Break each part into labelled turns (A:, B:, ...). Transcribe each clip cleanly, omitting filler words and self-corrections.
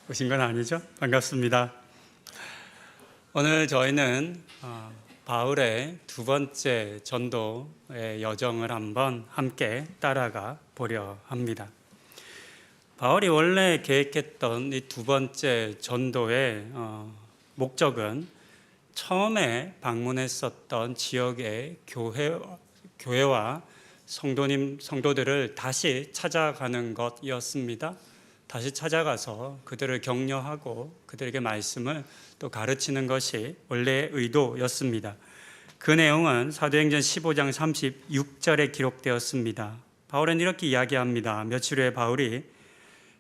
A: 오신 건 아니죠? 반갑습니다. 오늘 저희는 바울의 두 번째 전도의 여정을 한번 함께 따라가 보려 합니다. 바울이 원래 계획했던 이 두 번째 전도의 목적은 처음에 방문했었던 지역의 교회와 성도들을 다시 찾아가는 것이었습니다. 다시 찾아가서 그들을 격려하고 그들에게 말씀을 또 가르치는 것이 원래의 의도였습니다. 그 내용은 사도행전 15장 36절에 기록되었습니다. 바울은 이렇게 이야기합니다. 며칠 후에 바울이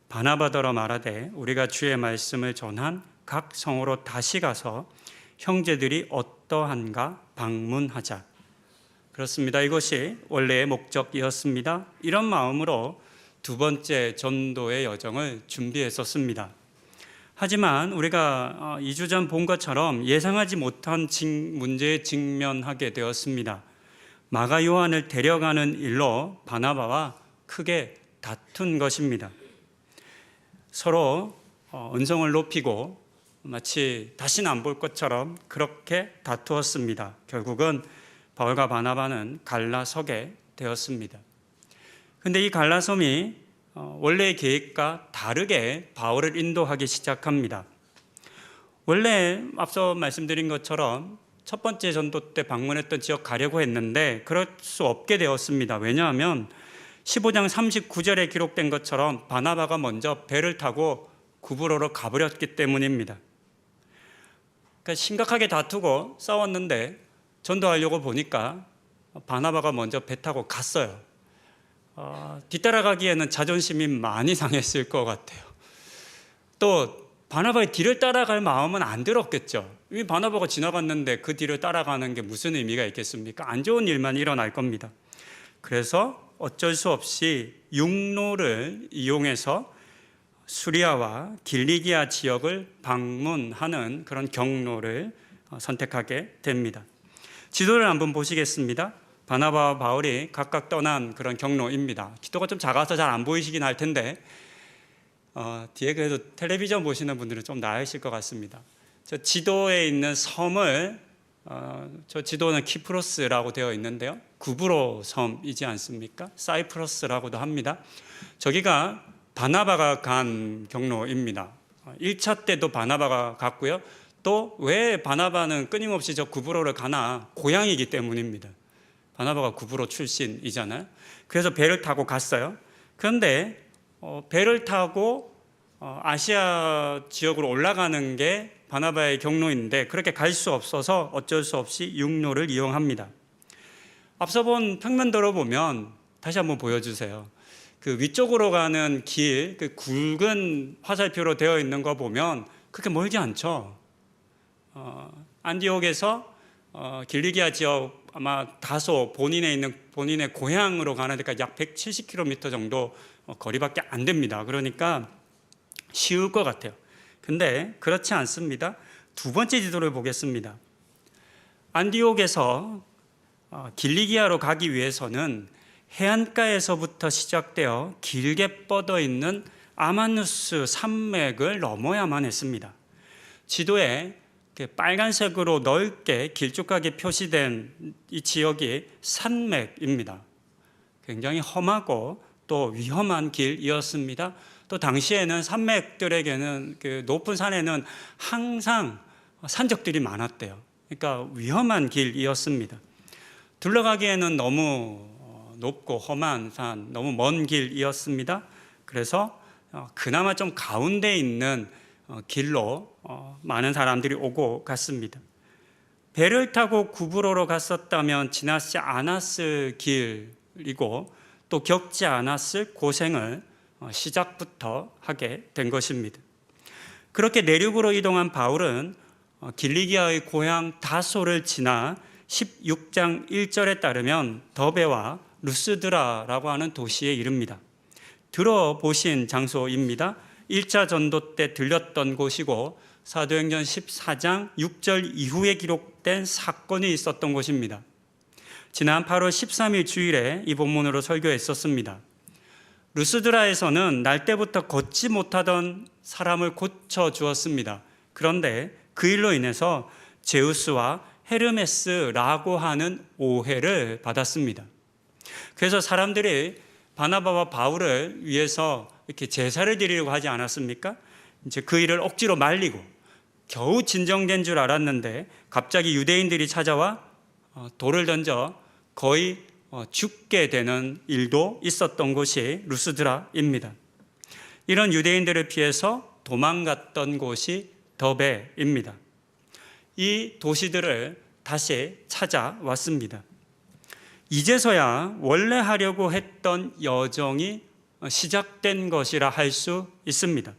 A: 바나바더러 말하되 우리가 주의 말씀을 전한 각 성으로 다시 가서 형제들이 어떠한가 방문하자. 그렇습니다. 이것이 원래의 목적이었습니다. 이런 마음으로 두 번째 전도의 여정을 준비했었습니다. 하지만 우리가 2주 전 본 것처럼 예상하지 못한 문제에 직면하게 되었습니다. 마가 요한을 데려가는 일로 바나바와 크게 다툰 것입니다. 서로 언성을 높이고 마치 다시는 안 볼 것처럼 그렇게 다투었습니다. 결국은 바울과 바나바는 갈라서게 되었습니다. 근데 이 갈라섬이 원래의 계획과 다르게 바울을 인도하기 시작합니다. 원래 앞서 말씀드린 것처럼 첫 번째 전도 때 방문했던 지역 가려고 했는데 그럴 수 없게 되었습니다. 왜냐하면 15장 39절에 기록된 것처럼 바나바가 먼저 배를 타고 구브로로 가버렸기 때문입니다. 그러니까 심각하게 다투고 싸웠는데 전도하려고 보니까 바나바가 먼저 배 타고 갔어요. 뒤따라가기에는 자존심이 많이 상했을 것 같아요. 또 바나바의 뒤를 따라갈 마음은 안 들었겠죠. 이 바나바가 지나갔는데 그 뒤를 따라가는 게 무슨 의미가 있겠습니까? 안 좋은 일만 일어날 겁니다. 그래서 어쩔 수 없이 육로를 이용해서 수리아와 길리기아 지역을 방문하는 그런 경로를 선택하게 됩니다. 지도를 한번 보시겠습니다. 바나바와 바울이 각각 떠난 그런 경로입니다. 기도가 좀 작아서 잘 안 보이시긴 할 텐데 뒤에 그래도 텔레비전 보시는 분들은 좀 나으실 것 같습니다. 저 지도에 있는 섬을 저 지도는 키프로스라고 되어 있는데요. 구브로 섬이지 않습니까? 사이프러스라고도 합니다. 저기가 바나바가 간 경로입니다. 1차 때도 바나바가 갔고요. 또 왜 바나바는 끊임없이 저 구브로를 가나? 고향이기 때문입니다. 바나바가 구브로 출신이잖아요. 그래서 배를 타고 갔어요. 그런데 배를 타고 아시아 지역으로 올라가는 게 바나바의 경로인데 그렇게 갈 수 없어서 어쩔 수 없이 육로를 이용합니다. 앞서 본 평면도로 보면 다시 한번 보여주세요. 그 위쪽으로 가는 길, 그 굵은 화살표로 되어 있는 거 보면 그렇게 멀지 않죠. 안디옥에서 길리기아 지역 아마 다소 본인의 고향으로 가는 데까지 약 170km 정도 거리밖에 안 됩니다. 그러니까 쉬울 것 같아요. 근데 그렇지 않습니다. 두 번째 지도를 보겠습니다. 안디옥에서 길리기아로 가기 위해서는 해안가에서부터 시작되어 길게 뻗어 있는 아마누스 산맥을 넘어야만 했습니다. 지도에 빨간색으로 넓게 길쭉하게 표시된 이 지역이 산맥입니다. 굉장히 험하고 또 위험한 길이었습니다. 또 당시에는 산맥들에게는 그 높은 산에는 항상 산적들이 많았대요. 그러니까 위험한 길이었습니다. 둘러가기에는 너무 높고 험한 산, 너무 먼 길이었습니다. 그래서 그나마 좀 가운데 있는 길로 많은 사람들이 오고 갔습니다. 배를 타고 구브로로 갔었다면 지나지 않았을 길이고 또 겪지 않았을 고생을 시작부터 하게 된 것입니다. 그렇게 내륙으로 이동한 바울은 길리기아의 고향 다소를 지나 16장 1절에 따르면 더베와 루스드라라고 하는 도시에 이릅니다. 들어보신 장소입니다. 1차 전도 때 들렸던 곳이고 사도행전 14장 6절 이후에 기록된 사건이 있었던 곳입니다. 지난 8월 13일 주일에 이 본문으로 설교했었습니다. 루스드라에서는 날 때부터 걷지 못하던 사람을 고쳐 주었습니다. 그런데 그 일로 인해서 제우스와 헤르메스라고 하는 오해를 받았습니다. 그래서 사람들이 바나바와 바울을 위해서 이렇게 제사를 드리려고 하지 않았습니까? 이제 그 일을 억지로 말리고 겨우 진정된 줄 알았는데 갑자기 유대인들이 찾아와 돌을 던져 거의 죽게 되는 일도 있었던 곳이 루스드라입니다. 이런 유대인들을 피해서 도망갔던 곳이 더베입니다. 이 도시들을 다시 찾아왔습니다. 이제서야 원래 하려고 했던 여정이 시작된 것이라 할 수 있습니다.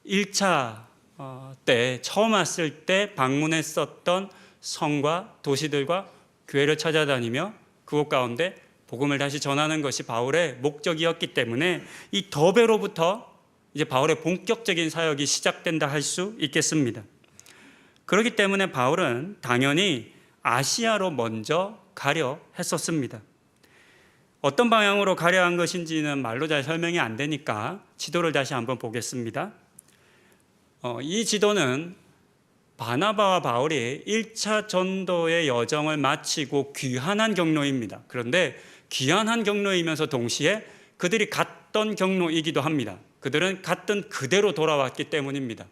A: 1차 때 처음 왔을 때 방문했었던 성과 도시들과 교회를 찾아다니며 그곳 가운데 복음을 다시 전하는 것이 바울의 목적이었기 때문에 이 더베로부터 이제 바울의 본격적인 사역이 시작된다 할 수 있겠습니다. 그렇기 때문에 바울은 당연히 아시아로 먼저 가려 했었습니다. 어떤 방향으로 가려 한 것인지는 말로 잘 설명이 안 되니까 지도를 다시 한번 보겠습니다. 이 지도는 바나바와 바울이 1차 전도의 여정을 마치고 귀환한 경로입니다. 그런데 귀환한 경로이면서 동시에 그들이 갔던 경로이기도 합니다. 그들은 갔던 그대로 돌아왔기 때문입니다.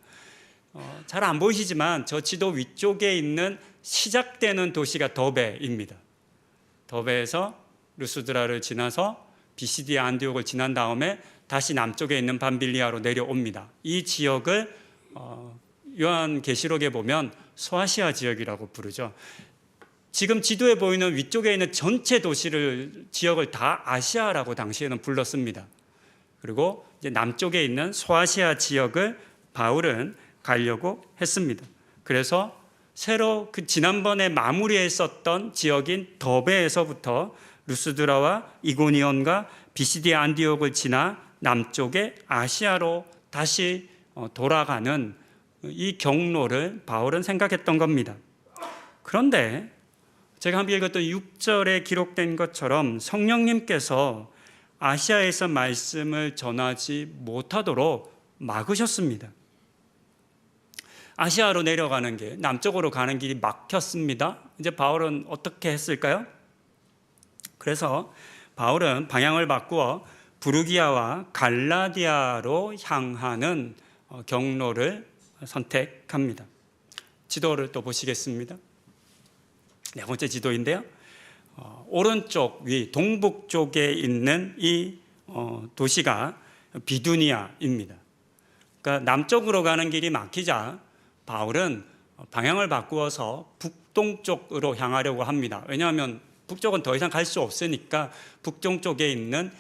A: 잘 안 보이시지만 저 지도 위쪽에 있는 시작되는 도시가 더베입니다. 더베에서 루스드라를 지나서 비시디아 안디옥을 지난 다음에 다시 남쪽에 있는 밤빌리아로 내려옵니다. 이 지역을 요한계시록에 보면 소아시아 지역이라고 부르죠. 지금 지도에 보이는 위쪽에 있는 전체 지역을 다 아시아라고 당시에는 불렀습니다. 그리고 이제 남쪽에 있는 소아시아 지역을 바울은 가려고 했습니다. 그래서 새로 그 지난번에 마무리했었던 지역인 더베에서부터 루스드라와 이고니온과 비시디아 안디옥을 지나 남쪽의 아시아로 다시 돌아가는 이 경로를 바울은 생각했던 겁니다. 그런데 제가 함께 읽었던 6절에 기록된 것처럼 성령님께서 아시아에서 말씀을 전하지 못하도록 막으셨습니다. 아시아로 내려가는 길, 남쪽으로 가는 길이 막혔습니다. 이제 바울은 어떻게 했을까요? 그래서 바울은 방향을 바꾸어 부르기아와 갈라디아로 향하는 경로를 선택합니다. 지도를 또 보시겠습니다. 네 번째 지도인데요. 오른쪽 위 동북 쪽에 있는 이 도시가 비두니아입니다. 그러니까 남쪽으로 가는 길이 막히자 바울은 방향을 바꾸어서 북동쪽으로 향하려고 합니다. 왜냐하면 북쪽은 더 이상 갈 수 없으니까 북동쪽에 있는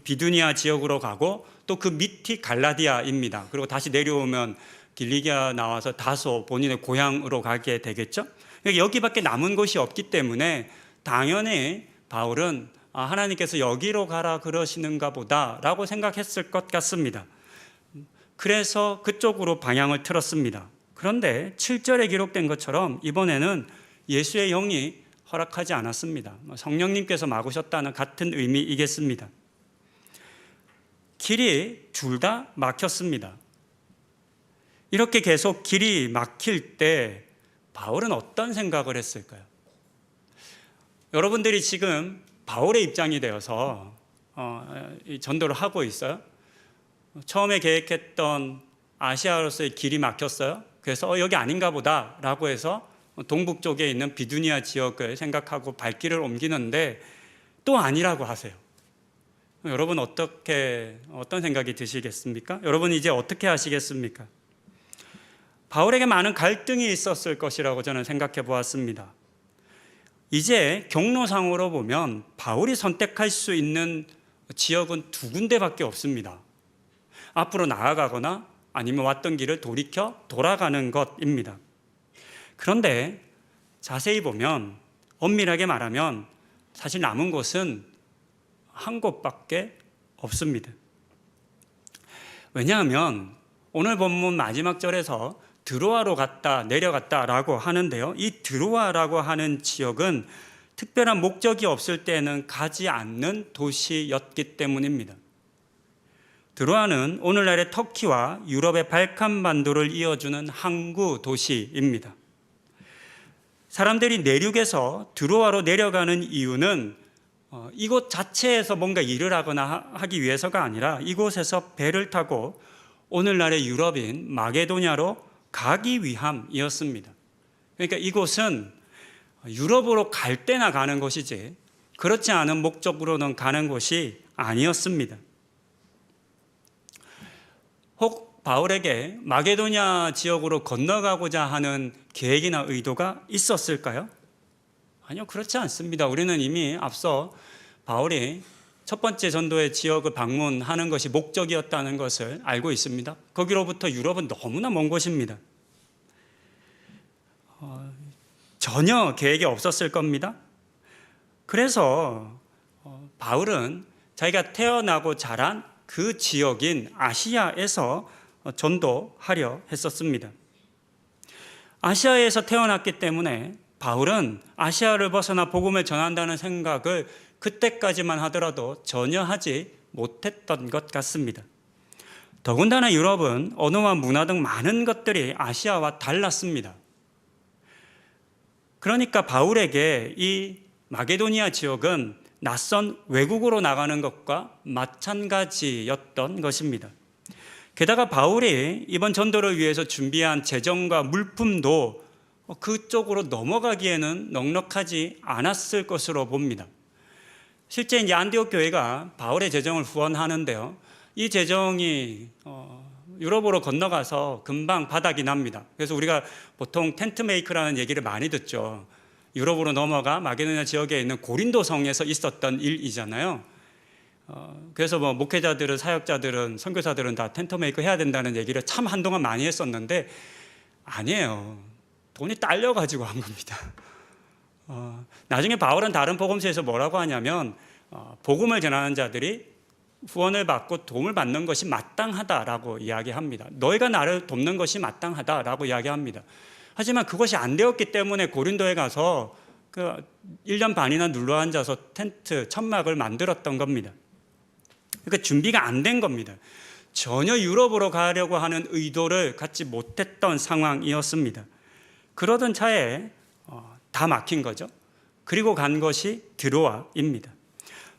A: 비두니아 지역으로 가고 또 그 밑이 갈라디아입니다. 그리고 다시 내려오면 길리기아 나와서 다소 본인의 고향으로 가게 되겠죠. 여기밖에 남은 곳이 없기 때문에 당연히 바울은 하나님께서 여기로 가라 그러시는가 보다라고 생각했을 것 같습니다. 그래서 그쪽으로 방향을 틀었습니다. 그런데 7절에 기록된 것처럼 이번에는 예수의 영이 허락하지 않았습니다. 성령님께서 막으셨다는 같은 의미이겠습니다. 길이 둘 다 막혔습니다. 이렇게 계속 길이 막힐 때 바울은 어떤 생각을 했을까요? 여러분들이 지금 바울의 입장이 되어서 전도를 하고 있어요. 처음에 계획했던 아시아로서의 길이 막혔어요. 그래서 여기 아닌가 보다 라고 해서 동북 쪽에 있는 비두니아 지역을 생각하고 발길을 옮기는데 또 아니라고 하세요. 여러분 어떤 생각이 드시겠습니까? 여러분 이제 어떻게 하시겠습니까? 바울에게 많은 갈등이 있었을 것이라고 저는 생각해 보았습니다. 이제 경로상으로 보면 바울이 선택할 수 있는 지역은 두 군데밖에 없습니다. 앞으로 나아가거나 아니면 왔던 길을 돌이켜 돌아가는 것입니다. 그런데 자세히 보면 엄밀하게 말하면 사실 남은 곳은 한 곳밖에 없습니다. 왜냐하면 오늘 본문 마지막 절에서 드로아로 갔다 내려갔다라고 하는데요. 이 드로아라고 하는 지역은 특별한 목적이 없을 때는 가지 않는 도시였기 때문입니다. 드로아는 오늘날의 터키와 유럽의 발칸반도를 이어주는 항구 도시입니다. 사람들이 내륙에서 드로아로 내려가는 이유는 이곳 자체에서 뭔가 일을 하거나 하기 위해서가 아니라 이곳에서 배를 타고 오늘날의 유럽인 마게도냐로 가기 위함이었습니다. 그러니까 이곳은 유럽으로 갈 때나 가는 곳이지 그렇지 않은 목적으로는 가는 곳이 아니었습니다. 혹 바울에게 마게도냐 지역으로 건너가고자 하는 계획이나 의도가 있었을까요? 아니요, 그렇지 않습니다. 우리는 이미 앞서 바울이 첫 번째 전도의 지역을 방문하는 것이 목적이었다는 것을 알고 있습니다. 거기로부터 유럽은 너무나 먼 곳입니다. 전혀 계획이 없었을 겁니다. 그래서 바울은 자기가 태어나고 자란 그 지역인 아시아에서 전도하려 했었습니다. 아시아에서 태어났기 때문에 바울은 아시아를 벗어나 복음을 전한다는 생각을 그때까지만 하더라도 전혀 하지 못했던 것 같습니다. 더군다나 유럽은 언어와 문화 등 많은 것들이 아시아와 달랐습니다. 그러니까 바울에게 이 마게도니아 지역은 낯선 외국으로 나가는 것과 마찬가지였던 것입니다. 게다가 바울이 이번 전도를 위해서 준비한 재정과 물품도 그쪽으로 넘어가기에는 넉넉하지 않았을 것으로 봅니다. 실제 이제 안디옥 교회가 바울의 재정을 후원하는데요. 이 재정이 유럽으로 건너가서 금방 바닥이 납니다. 그래서 우리가 보통 텐트 메이크라는 얘기를 많이 듣죠. 유럽으로 넘어가 마게도냐 지역에 있는 고린도 성에서 있었던 일이잖아요. 그래서 뭐 목회자들은, 사역자들은, 선교사들은 다 텐트 메이크 해야 된다는 얘기를 참 한동안 많이 했었는데 아니에요. 돈이 딸려가지고 한 겁니다. 나중에 바울은 다른 복음서에서 뭐라고 하냐면 복음을 전하는 자들이 후원을 받고 도움을 받는 것이 마땅하다라고 이야기합니다. 너희가 나를 돕는 것이 마땅하다라고 이야기합니다. 하지만 그것이 안 되었기 때문에 고린도에 가서 그 1년 반이나 눌러앉아서 텐트, 천막을 만들었던 겁니다. 그러니까 준비가 안 된 겁니다. 전혀 유럽으로 가려고 하는 의도를 갖지 못했던 상황이었습니다. 그러던 차에 다 막힌 거죠. 그리고 간 것이 드로아입니다.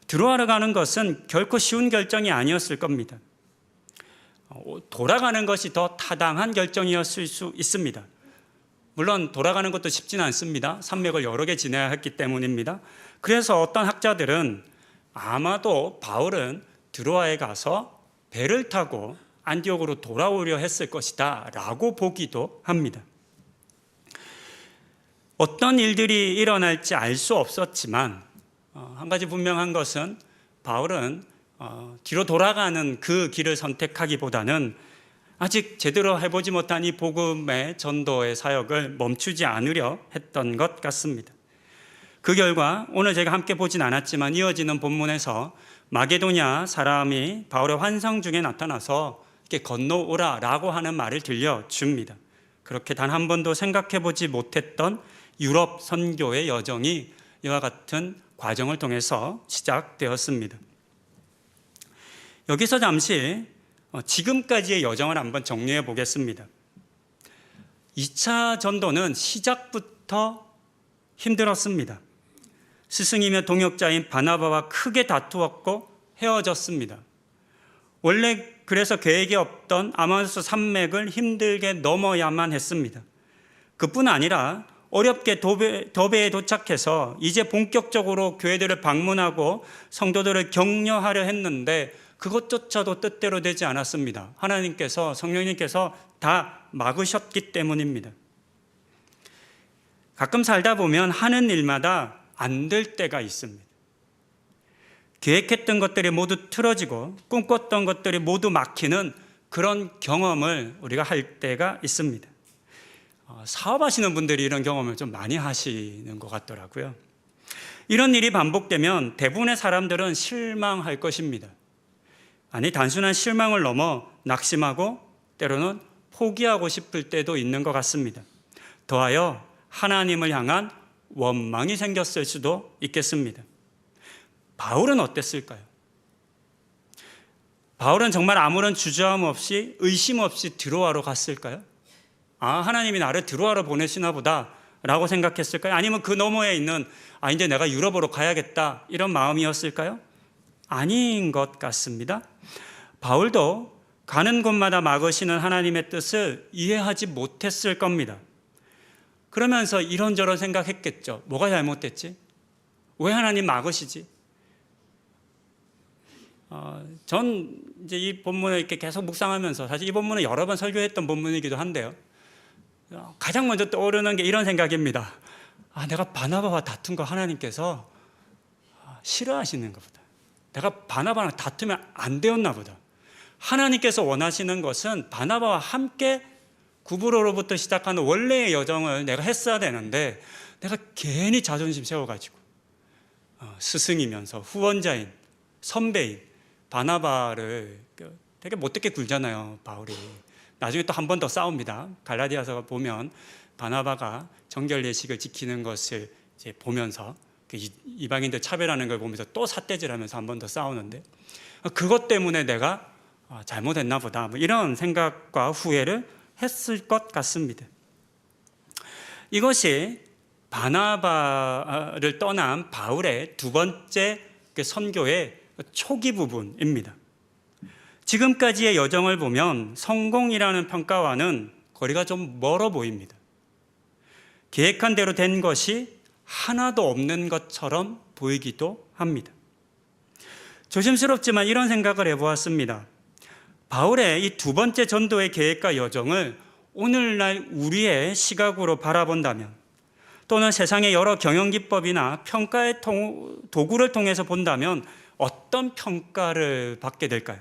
A: 드로아로 가는 것은 결코 쉬운 결정이 아니었을 겁니다. 돌아가는 것이 더 타당한 결정이었을 수 있습니다. 물론 돌아가는 것도 쉽지는 않습니다. 산맥을 여러 개 지나야 했기 때문입니다. 그래서 어떤 학자들은 아마도 바울은 드로아에 가서 배를 타고 안디옥으로 돌아오려 했을 것이다 라고 보기도 합니다. 어떤 일들이 일어날지 알 수 없었지만 한 가지 분명한 것은 바울은 뒤로 돌아가는 그 길을 선택하기보다는 아직 제대로 해보지 못한 이 복음의 전도의 사역을 멈추지 않으려 했던 것 같습니다. 그 결과 오늘 제가 함께 보진 않았지만 이어지는 본문에서 마게도냐 사람이 바울의 환상 중에 나타나서 이렇게 건너오라라고 하는 말을 들려줍니다. 그렇게 단 한 번도 생각해 보지 못했던 유럽 선교의 여정이 이와 같은 과정을 통해서 시작되었습니다. 여기서 잠시 지금까지의 여정을 한번 정리해 보겠습니다. 2차 전도는 시작부터 힘들었습니다. 스승이며 동역자인 바나바와 크게 다투었고 헤어졌습니다. 원래 그래서 계획이 없던 아마누스 산맥을 힘들게 넘어야만 했습니다. 그뿐 아니라 어렵게 더베에 도착해서 이제 본격적으로 교회들을 방문하고 성도들을 격려하려 했는데 그것조차도 뜻대로 되지 않았습니다. 하나님께서, 성령님께서 다 막으셨기 때문입니다. 가끔 살다 보면 하는 일마다 안 될 때가 있습니다. 계획했던 것들이 모두 틀어지고 꿈꿨던 것들이 모두 막히는 그런 경험을 우리가 할 때가 있습니다. 사업하시는 분들이 이런 경험을 좀 많이 하시는 것 같더라고요. 이런 일이 반복되면 대부분의 사람들은 실망할 것입니다. 아니, 단순한 실망을 넘어 낙심하고 때로는 포기하고 싶을 때도 있는 것 같습니다. 더하여 하나님을 향한 원망이 생겼을 수도 있겠습니다. 바울은 어땠을까요? 바울은 정말 아무런 주저함 없이 의심 없이 드로아로 갔을까요? 아, 하나님이 나를 드로아로 보내시나 보다 라고 생각했을까요? 아니면 그 너머에 있는 이제 내가 유럽으로 가야겠다 이런 마음이었을까요? 아닌 것 같습니다. 바울도 가는 곳마다 막으시는 하나님의 뜻을 이해하지 못했을 겁니다. 그러면서 이런저런 생각했겠죠. 뭐가 잘못됐지? 왜 하나님 막으시지? 전 이제 이 본문을 이렇게 계속 묵상하면서 사실 이 본문은 여러 번 설교했던 본문이기도 한데요. 가장 먼저 떠오르는 게 이런 생각입니다. 내가 바나바와 다툰 거 하나님께서 싫어하시는 것보다, 내가 바나바랑 다투면 안 되었나 보다. 하나님께서 원하시는 것은 바나바와 함께 구브로로부터 시작하는 원래의 여정을 내가 했어야 되는데 내가 괜히 자존심 세워가지고 스승이면서 후원자인 선배인 바나바를 되게 못되게 굴잖아요. 바울이 나중에 또 한 번 더 싸웁니다. 갈라디아서 보면 바나바가 정결 예식을 지키는 것을 이제 보면서 이방인들 차별하는 걸 보면서 또 삿대질하면서 한 번 더 싸우는데, 그것 때문에 내가 잘못했나 보다 이런 생각과 후회를 했을 것 같습니다. 이것이 바나바를 떠난 바울의 두 번째 선교의 초기 부분입니다. 지금까지의 여정을 보면 성공이라는 평가와는 거리가 좀 멀어 보입니다. 계획한 대로 된 것이 하나도 없는 것처럼 보이기도 합니다. 조심스럽지만 이런 생각을 해보았습니다. 바울의 이 두 번째 전도의 계획과 여정을 오늘날 우리의 시각으로 바라본다면, 또는 세상의 여러 경영기법이나 평가의 도구를 통해서 본다면 어떤 평가를 받게 될까요?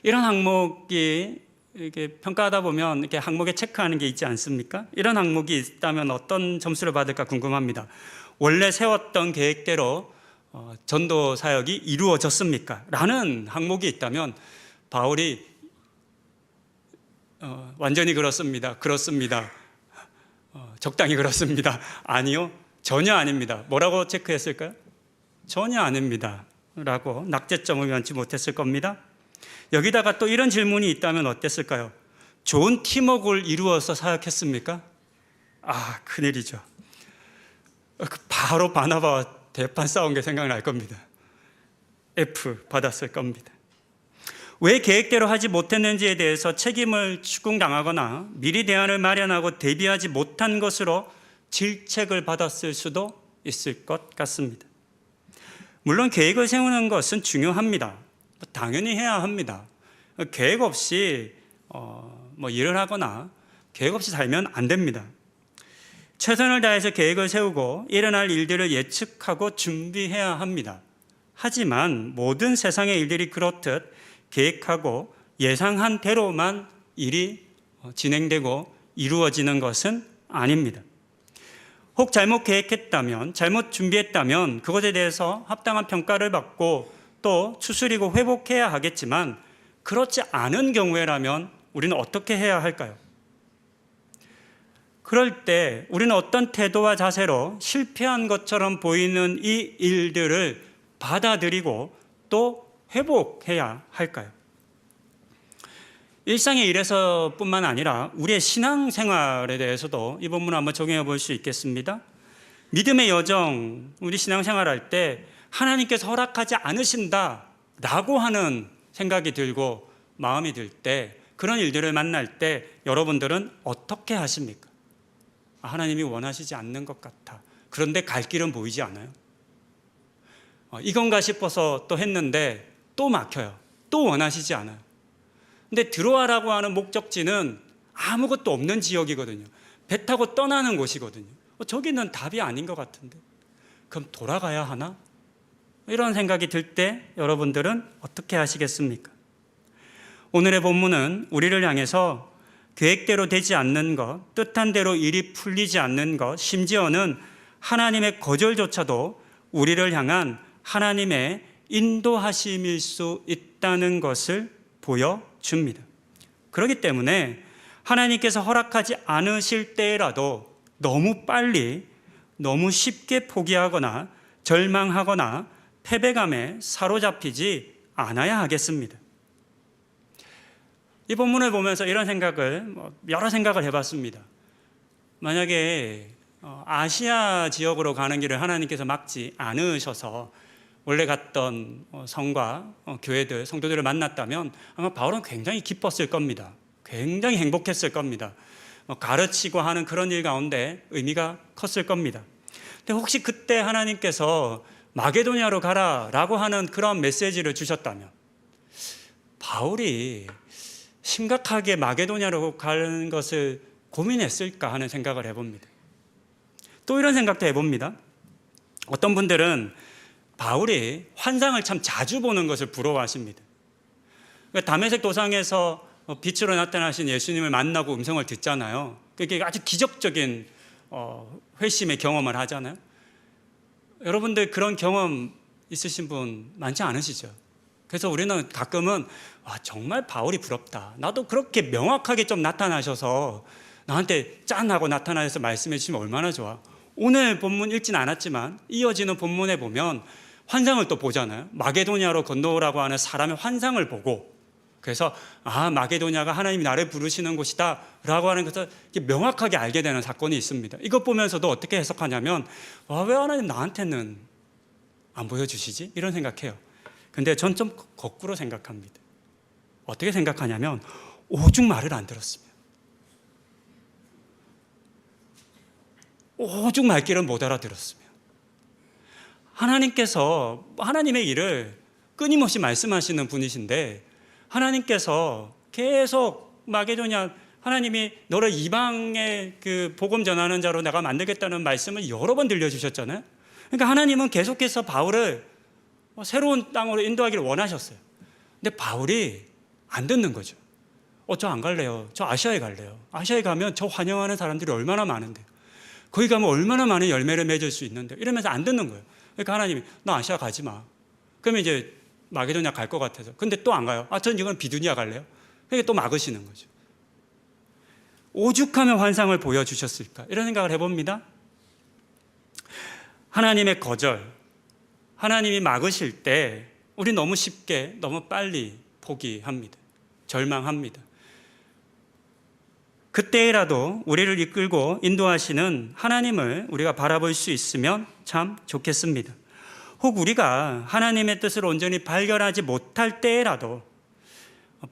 A: 이런 항목이 이렇게 평가하다 보면 이렇게 항목에 체크하는 게 있지 않습니까? 이런 항목이 있다면 어떤 점수를 받을까 궁금합니다. 원래 세웠던 계획대로 전도 사역이 이루어졌습니까? 라는 항목이 있다면 바울이 완전히 그렇습니다. 적당히 그렇습니다. 아니요, 전혀 아닙니다. 뭐라고 체크했을까요? 전혀 아닙니다 라고 낙제점을 면치 못했을 겁니다. 여기다가 또 이런 질문이 있다면 어땠을까요? 좋은 팀워크를 이루어서 사역했습니까? 큰일이죠. 바로 바나바와 대판 싸운 게 생각날 겁니다. F 받았을 겁니다. 왜 계획대로 하지 못했는지에 대해서 책임을 추궁당하거나 미리 대안을 마련하고 대비하지 못한 것으로 질책을 받았을 수도 있을 것 같습니다. 물론 계획을 세우는 것은 중요합니다. 당연히 해야 합니다. 계획 없이 일을 하거나 계획 없이 살면 안 됩니다. 최선을 다해서 계획을 세우고 일어날 일들을 예측하고 준비해야 합니다. 하지만 모든 세상의 일들이 그렇듯 계획하고 예상한 대로만 일이 진행되고 이루어지는 것은 아닙니다. 혹 잘못 계획했다면, 잘못 준비했다면 그것에 대해서 합당한 평가를 받고 또 추스리고 회복해야 하겠지만, 그렇지 않은 경우에라면 우리는 어떻게 해야 할까요? 그럴 때 우리는 어떤 태도와 자세로 실패한 것처럼 보이는 이 일들을 받아들이고 또 회복해야 할까요? 일상의 일에서뿐만 아니라 우리의 신앙생활에 대해서도 이 본문을 한번 적용해 볼 수 있겠습니다. 믿음의 여정, 우리 신앙생활할 때 하나님께서 허락하지 않으신다라고 하는 생각이 들고 마음이 들 때, 그런 일들을 만날 때 여러분들은 어떻게 하십니까? 하나님이 원하시지 않는 것 같아. 그런데 갈 길은 보이지 않아요. 이건가 싶어서 또 했는데 또 막혀요. 또 원하시지 않아요. 근데 드로아라고 하는 목적지는 아무것도 없는 지역이거든요. 배 타고 떠나는 곳이거든요. 저기는 답이 아닌 것 같은데 그럼 돌아가야 하나? 이런 생각이 들 때 여러분들은 어떻게 하시겠습니까? 오늘의 본문은 우리를 향해서 계획대로 되지 않는 것, 뜻한 대로 일이 풀리지 않는 것, 심지어는 하나님의 거절조차도 우리를 향한 하나님의 인도하심일 수 있다는 것을 보여줍니다. 그렇기 때문에 하나님께서 허락하지 않으실 때라도 너무 빨리, 너무 쉽게 포기하거나 절망하거나 패배감에 사로잡히지 않아야 하겠습니다. 이 본문을 보면서 이런 생각을 여러 생각을 해봤습니다. 만약에 아시아 지역으로 가는 길을 하나님께서 막지 않으셔서 원래 갔던 성과 교회들, 성도들을 만났다면 아마 바울은 굉장히 기뻤을 겁니다. 굉장히 행복했을 겁니다. 가르치고 하는 그런 일 가운데 의미가 컸을 겁니다. 근데 혹시 그때 하나님께서 마게도냐로 가라라고 하는 그런 메시지를 주셨다면 바울이 심각하게 마게도냐로 가는 것을 고민했을까 하는 생각을 해봅니다. 또 이런 생각도 해봅니다. 어떤 분들은 바울이 환상을 참 자주 보는 것을 부러워하십니다. 다메섹 도상에서 빛으로 나타나신 예수님을 만나고 음성을 듣잖아요. 그게 아주 기적적인 회심의 경험을 하잖아요. 여러분들 그런 경험 있으신 분 많지 않으시죠? 그래서 우리는 가끔은 정말 바울이 부럽다. 나도 그렇게 명확하게 좀 나타나셔서 나한테 짠하고 나타나셔서 말씀해 주시면 얼마나 좋아. 오늘 본문 읽진 않았지만 이어지는 본문에 보면 환상을 또 보잖아요. 마게도냐로 건너오라고 하는 사람의 환상을 보고 그래서 마게도냐가 하나님이 나를 부르시는 곳이다 라고 하는 것을 명확하게 알게 되는 사건이 있습니다. 이것 보면서도 어떻게 해석하냐면 왜 하나님 나한테는 안 보여주시지? 이런 생각해요. 근데 전 좀 거꾸로 생각합니다. 어떻게 생각하냐면 오죽 말을 안 들었으면, 오죽 말귀를 못 알아들었으면, 하나님께서 하나님의 일을 끊임없이 말씀하시는 분이신데 하나님께서 계속 마게도냐, 하나님이 너를 이방의 그 복음 전하는 자로 내가 만들겠다는 말씀을 여러 번 들려주셨잖아요. 그러니까 하나님은 계속해서 바울을 새로운 땅으로 인도하기를 원하셨어요. 근데 바울이 안 듣는 거죠. 저 안 갈래요. 저 아시아에 갈래요. 아시아에 가면 저 환영하는 사람들이 얼마나 많은데요. 거기 가면 얼마나 많은 열매를 맺을 수 있는데 이러면서 안 듣는 거예요. 그러니까 하나님이 너 아시아 가지 마. 그러면 이제 마게도냐 갈 것 같아서. 근데 또 안 가요. 전 이건 비두니아 갈래요. 그러니까 또 막으시는 거죠. 오죽하면 환상을 보여주셨을까 이런 생각을 해봅니다. 하나님의 거절, 하나님이 막으실 때 우리 너무 쉽게 너무 빨리 포기합니다. 절망합니다. 그때라도 우리를 이끌고 인도하시는 하나님을 우리가 바라볼 수 있으면 참 좋겠습니다. 혹 우리가 하나님의 뜻을 온전히 발견하지 못할 때라도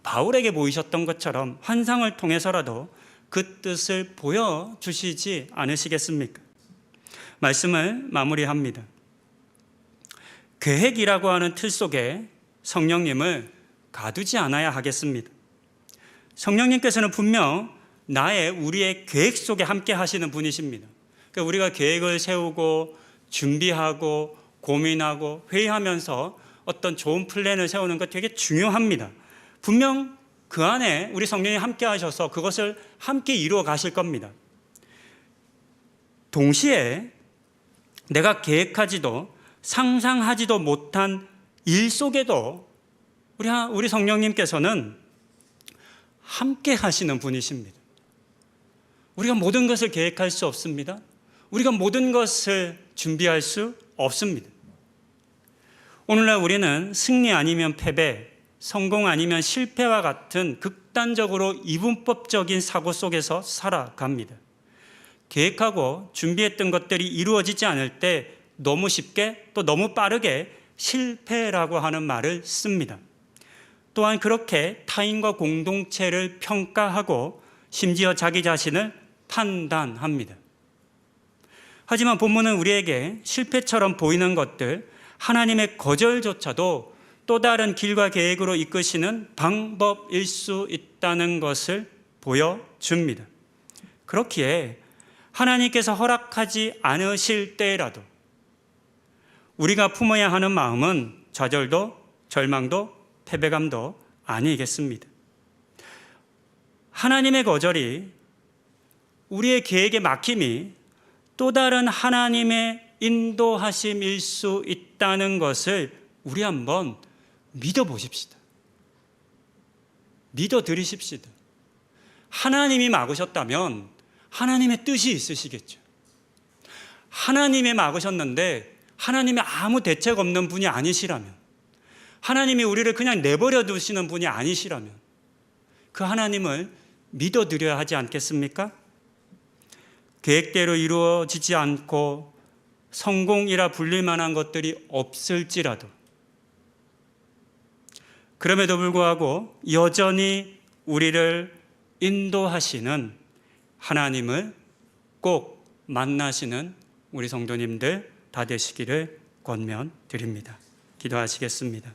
A: 바울에게 보이셨던 것처럼 환상을 통해서라도 그 뜻을 보여주시지 않으시겠습니까? 말씀을 마무리합니다. 계획이라고 하는 틀 속에 성령님을 가두지 않아야 하겠습니다. 성령님께서는 분명 우리의 계획 속에 함께 하시는 분이십니다. 그러니까 우리가 계획을 세우고 준비하고 고민하고 회의하면서 어떤 좋은 플랜을 세우는 것 되게 중요합니다. 분명 그 안에 우리 성령이 함께 하셔서 그것을 함께 이루어 가실 겁니다. 동시에 내가 계획하지도 상상하지도 못한 일 속에도 우리 성령님께서는 함께 하시는 분이십니다. 우리가 모든 것을 계획할 수 없습니다. 우리가 모든 것을 준비할 수 없습니다. 오늘날 우리는 승리 아니면 패배, 성공 아니면 실패와 같은 극단적으로 이분법적인 사고 속에서 살아갑니다. 계획하고 준비했던 것들이 이루어지지 않을 때 너무 쉽게 또 너무 빠르게 실패라고 하는 말을 씁니다. 또한 그렇게 타인과 공동체를 평가하고 심지어 자기 자신을 판단합니다. 하지만 본문은 우리에게 실패처럼 보이는 것들, 하나님의 거절조차도 또 다른 길과 계획으로 이끄시는 방법일 수 있다는 것을 보여줍니다. 그렇기에 하나님께서 허락하지 않으실 때라도 우리가 품어야 하는 마음은 좌절도 절망도 패배감도 아니겠습니다. 하나님의 거절이 우리의 계획의 막힘이 또 다른 하나님의 인도하심일 수 있다는 것을 우리 한번 믿어보십시다. 믿어드리십시다. 하나님이 막으셨다면 하나님의 뜻이 있으시겠죠. 하나님이 막으셨는데 하나님의 아무 대책 없는 분이 아니시라면, 하나님이 우리를 그냥 내버려 두시는 분이 아니시라면 그 하나님을 믿어드려야 하지 않겠습니까? 계획대로 이루어지지 않고 성공이라 불릴 만한 것들이 없을지라도 그럼에도 불구하고 여전히 우리를 인도하시는 하나님을 꼭 만나시는 우리 성도님들 다 되시기를 권면드립니다. 기도하시겠습니다.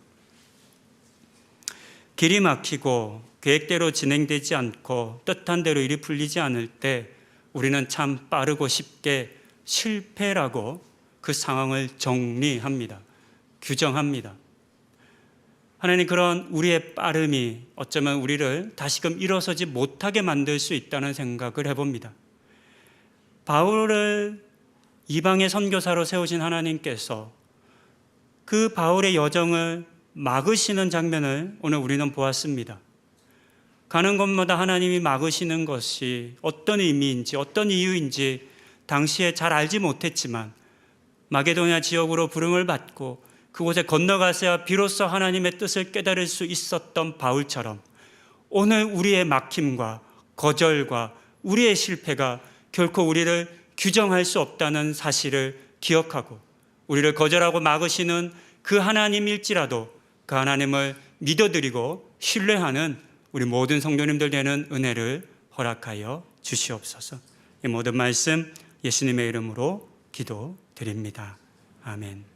A: 길이 막히고 계획대로 진행되지 않고 뜻한 대로 일이 풀리지 않을 때 우리는 참 빠르고 쉽게 실패라고 그 상황을 정리합니다. 규정합니다. 하나님, 그런 우리의 빠름이 어쩌면 우리를 다시금 일어서지 못하게 만들 수 있다는 생각을 해봅니다. 바울을 이방의 선교사로 세우신 하나님께서 그 바울의 여정을 막으시는 장면을 오늘 우리는 보았습니다. 가는 곳마다 하나님이 막으시는 것이 어떤 의미인지 어떤 이유인지 당시에 잘 알지 못했지만 마게도냐 지역으로 부름을 받고 그곳에 건너가서야 비로소 하나님의 뜻을 깨달을 수 있었던 바울처럼 오늘 우리의 막힘과 거절과 우리의 실패가 결코 우리를 규정할 수 없다는 사실을 기억하고 우리를 거절하고 막으시는 그 하나님일지라도 그 하나님을 믿어드리고 신뢰하는 우리 모든 성도님들 되는 은혜를 허락하여 주시옵소서. 이 모든 말씀 예수님의 이름으로 기도드립니다. 아멘.